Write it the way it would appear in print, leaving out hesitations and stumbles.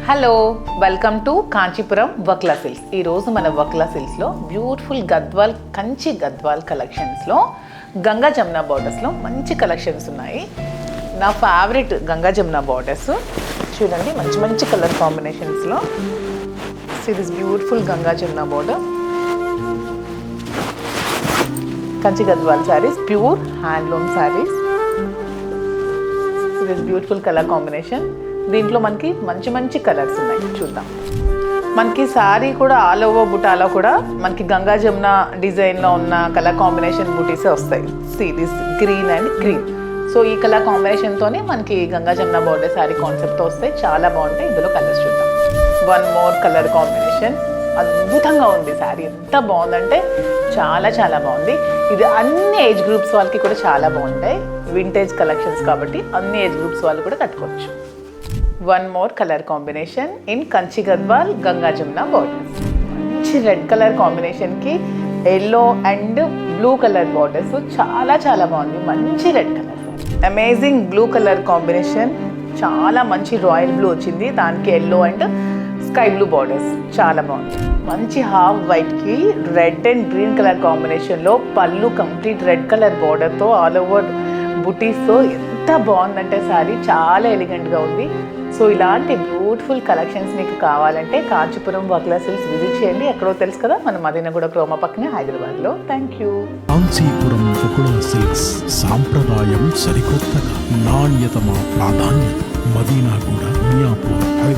Hello, welcome to Kanchipuram Vakla silks. ఈరోజు మన వక్లా సిల్క్స్లో బ్యూటిఫుల్ గద్వాల్ కంచి గద్వాల్ కలెక్షన్స్లో గంగా జమున బార్డర్స్లో మంచి కలెక్షన్స్ ఉన్నాయి. నా ఫేవరెట్ గంగా జమున బార్డర్స్ చూడండి, మంచి మంచి కలర్ కాంబినేషన్స్లో. This beautiful Ganga Jamuna border, Kanchi Gadwal saris, pure handloom saris. This beautiful colour combination. దీంట్లో మనకి మంచి మంచి కలర్స్ ఉన్నాయి, చూద్దాం. మనకి శారీ కూడా ఆల్ ఓవర్ బుటాలో కూడా మనకి గంగా జమున డిజైన్లో ఉన్న కలర్ కాంబినేషన్ బుటీసే వస్తాయి. See this green and cream. So ఈ కలర్ కాంబినేషన్తోనే మనకి గంగా జమున బార్డర్ శారీ కాన్సెప్ట్తో వస్తాయి, చాలా బాగుంటాయి. ఇందులో కలర్స్ చూద్దాం. వన్ మోర్ కలర్ కాంబినేషన్, అద్భుతంగా ఉంది శారీ. ఎంత బాగుందంటే చాలా చాలా బాగుంది. ఇది అన్ని ఏజ్ గ్రూప్స్ వాళ్ళకి కూడా చాలా బాగుంటాయి. వింటేజ్ కలెక్షన్స్ కాబట్టి అన్ని ఏజ్ గ్రూప్స్ వాళ్ళు కూడా కట్టుకోవచ్చు. One more colour combination in Kanchi Gadwal Ganga Jamuna borders. మంచి రెడ్ కలర్ కాంబినేషన్కి yellow and blue colour borders, చాలా చాలా బాగుంది. మంచి red colour, amazing blue colour combination. చాలా మంచి రాయల్ బ్లూ వచ్చింది, దానికి yellow and sky blue borders, చాలా బాగుంది. మంచి హాఫ్ వైట్కి రెడ్ అండ్ గ్రీన్ కలర్ కాంబినేషన్లో పళ్ళు కంప్లీట్ రెడ్ కలర్ బార్డర్తో ఆల్ ఓవర్ బుటీస్తో ఎంత బాగుందంటే శారీ చాలా ఎలిగెంట్గా ఉంది. సో ఇలాంటి బ్యూటిఫుల్ కలెక్షన్స్ మీకు కావాలంటే కాంచీపురం వక్లా సిల్క్స్ విజిట్ చేయండి. ఎక్కడో తెలుసు కదా, మన మదీనాగూడ క్రోమా పక్కనే హైదరాబాద్లో. Thank you. Kanchipuram Vakla silks, సాంప్రదాయం సరికొత్తగా, నాణ్యత మా ప్రాధాన్యత. మదీనాగూడ, మియాపూర్.